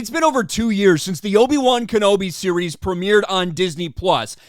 It's been over 2 years since the Obi-Wan Kenobi series premiered on Disney+,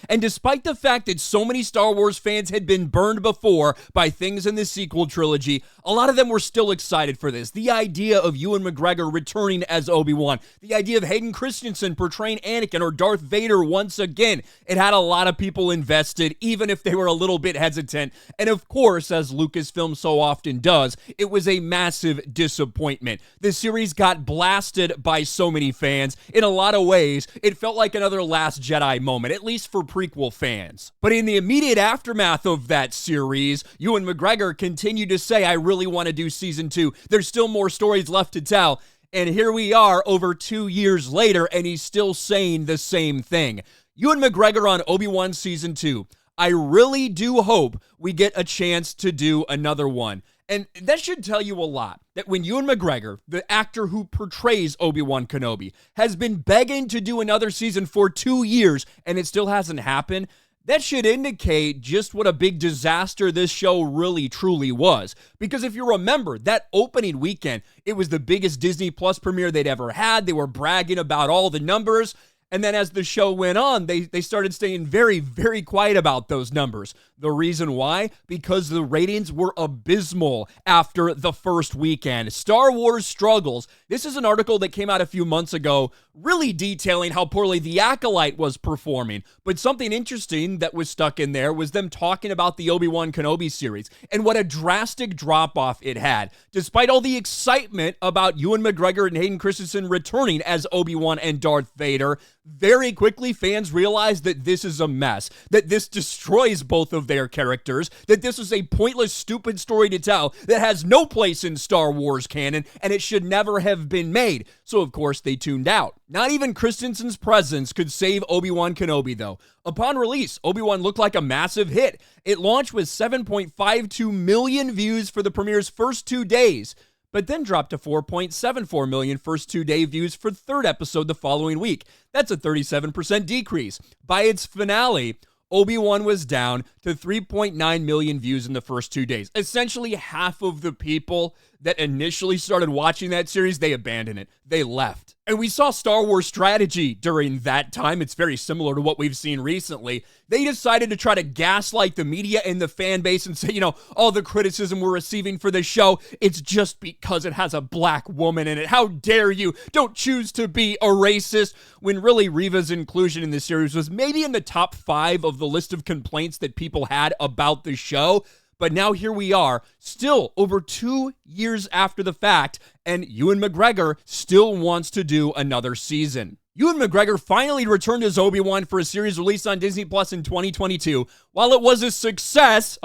and despite the fact that so many Star Wars fans had been burned before by things in the sequel trilogy, a lot of them were still excited for this. The idea of Ewan McGregor returning as Obi-Wan, the idea of Hayden Christensen portraying Anakin or Darth Vader once again, it had a lot of people invested, even if they were a little bit hesitant. And of course, as Lucasfilm so often does, it was a massive disappointment. The series got blasted by so many fans. In a lot of ways, it felt like another Last Jedi moment, at least for prequel fans. But in the immediate aftermath of that series, Ewan McGregor continued to say, I really want to do season 2. There's still more stories left to tell. And here we are over 2 years later, and he's still saying the same thing. Ewan McGregor on Obi-Wan season 2. I really do hope we get a chance to do another one. And that should tell you a lot, that when Ewan McGregor, the actor who portrays Obi-Wan Kenobi, has been begging to do another season for 2 years and it still hasn't happened, that should indicate just what a big disaster this show really truly was. Because if you remember, that opening weekend, it was the biggest Disney Plus premiere they'd ever had. They were bragging about all the numbers. And then as the show went on, they started staying very, very quiet about those numbers. The reason why? Because the ratings were abysmal after the first weekend. Star Wars struggles. This is an article that came out a few months ago, really detailing how poorly The Acolyte was performing. But something interesting that was stuck in there was them talking about the Obi-Wan Kenobi series and what a drastic drop-off it had. Despite all the excitement about Ewan McGregor and Hayden Christensen returning as Obi-Wan and Darth Vader, very quickly fans realized that this is a mess, that this destroys both of their characters, that this is a pointless, stupid story to tell that has no place in Star Wars canon, and it should never have been made. So of course they tuned out. Not even Christensen's presence could save Obi-Wan Kenobi though. Upon release, Obi-Wan looked like a massive hit. It launched with 7.52 million views for the premiere's first 2 days, but then dropped to 4.74 million first 2-day views for the third episode the following week. That's a 37% decrease. By its finale, Obi-Wan was down to 3.9 million views in the first 2 days. Essentially half of the people that initially started watching that series, they abandoned it. They left. And we saw Star Wars strategy during that time. It's very similar to what we've seen recently. They decided to try to gaslight the media and the fan base and say, all the criticism we're receiving for this show, it's just because it has a black woman in it. How dare you? Don't choose to be a racist. When really Reva's inclusion in this series was maybe in the top 5 of the list of complaints that people had about the show. But now here we are, still over 2 years after the fact, and Ewan McGregor still wants to do another season. Ewan McGregor finally returned as Obi-Wan for a series released on Disney Plus in 2022. While it was a success,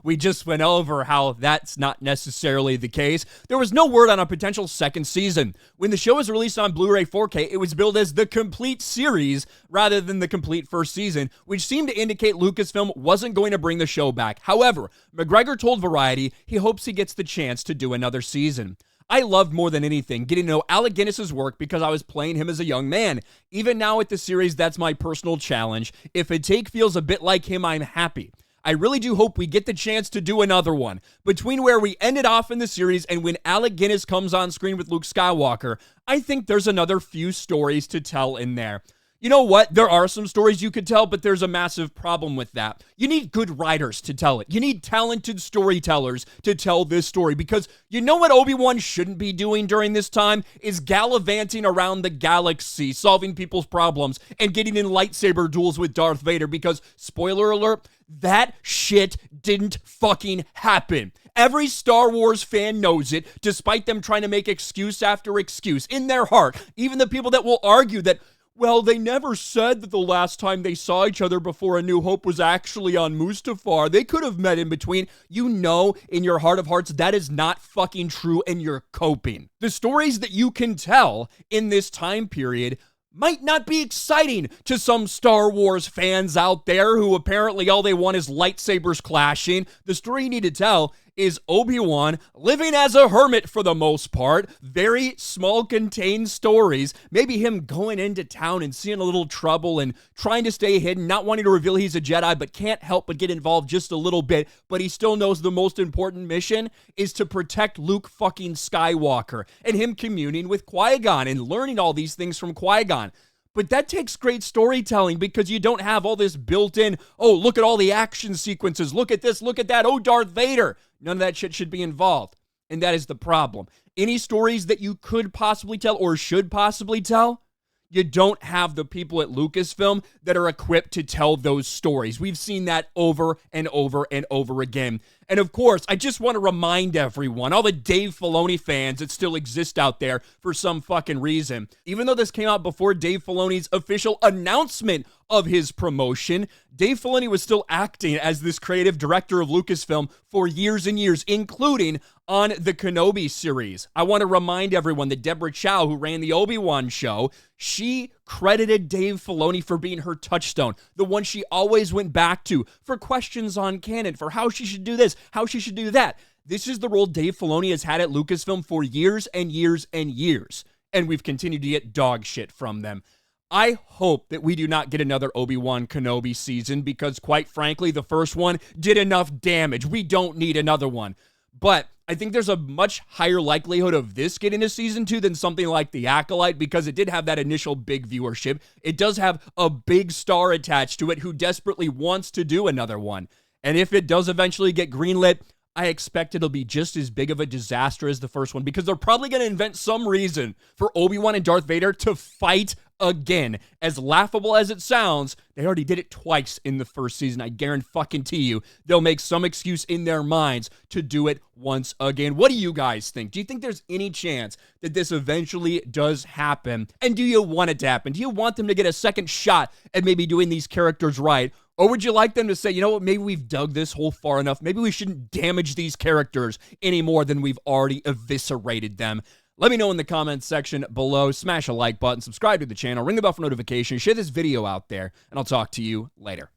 we just went over how that's not necessarily the case. There was no word on a potential second season. When the show was released on Blu-ray 4K, it was billed as the complete series rather than the complete first season, which seemed to indicate Lucasfilm wasn't going to bring the show back. However, McGregor told Variety he hopes he gets the chance to do another season. I loved more than anything getting to know Alec Guinness's work because I was playing him as a young man. Even now with the series, that's my personal challenge. If a take feels a bit like him, I'm happy. I really do hope we get the chance to do another one. Between where we ended off in the series and when Alec Guinness comes on screen with Luke Skywalker, I think there's another few stories to tell in there. You know what? There are some stories you could tell, but there's a massive problem with that. You need good writers to tell it. You need talented storytellers to tell this story because you know what Obi-Wan shouldn't be doing during this time is gallivanting around the galaxy, solving people's problems, and getting in lightsaber duels with Darth Vader because, spoiler alert, that shit didn't fucking happen. Every Star Wars fan knows it, despite them trying to make excuse after excuse in their heart. Even the people that will argue that, well, they never said that the last time they saw each other before A New Hope was actually on Mustafar. They could have met in between. You know in your heart of hearts that is not fucking true and you're coping. The stories that you can tell in this time period might not be exciting to some Star Wars fans out there who apparently all they want is lightsabers clashing. The story you need to tell is Obi-Wan living as a hermit for the most part. Very small contained stories. Maybe him going into town and seeing a little trouble and trying to stay hidden, not wanting to reveal he's a Jedi, but can't help but get involved just a little bit. But he still knows the most important mission is to protect Luke fucking Skywalker, and him communing with Qui-Gon and learning all these things from Qui-Gon. But that takes great storytelling because you don't have all this built-in, oh, look at all the action sequences, look at this, look at that, oh, Darth Vader. None of that shit should be involved. And that is the problem. Any stories that you could possibly tell or should possibly tell, you don't have the people at Lucasfilm that are equipped to tell those stories. We've seen that over and over and over again. And of course, I just want to remind everyone, all the Dave Filoni fans that still exist out there for some fucking reason, even though this came out before Dave Filoni's official announcement of his promotion, Dave Filoni was still acting as this creative director of Lucasfilm for years and years, including on the Kenobi series. I want to remind everyone that Deborah Chow, who ran the Obi-Wan show, she credited Dave Filoni for being her touchstone, the one she always went back to for questions on canon, for how she should do this, how she should do that. This is the role Dave Filoni has had at Lucasfilm for years and years and years, and we've continued to get dog shit from them. I hope that we do not get another Obi-Wan Kenobi season because, quite frankly, the first one did enough damage. We don't need another one. But I think there's a much higher likelihood of this getting a season 2 than something like The Acolyte because it did have that initial big viewership. It does have a big star attached to it who desperately wants to do another one. And if it does eventually get greenlit, I expect it'll be just as big of a disaster as the first one because they're probably going to invent some reason for Obi-Wan and Darth Vader to fight again. As laughable as it sounds, they already did it twice in the first season. I guarantee you they'll make some excuse in their minds to do it once again. What do you guys think? Do you think there's any chance that this eventually does happen? And do you want it to happen? Do you want them to get a second shot at maybe doing these characters right? Or would you like them to say, you know what, maybe we've dug this hole far enough. Maybe we shouldn't damage these characters any more than we've already eviscerated them. Let me know in the comments section below. Smash a like button, subscribe to the channel, ring the bell for notifications, share this video out there, and I'll talk to you later.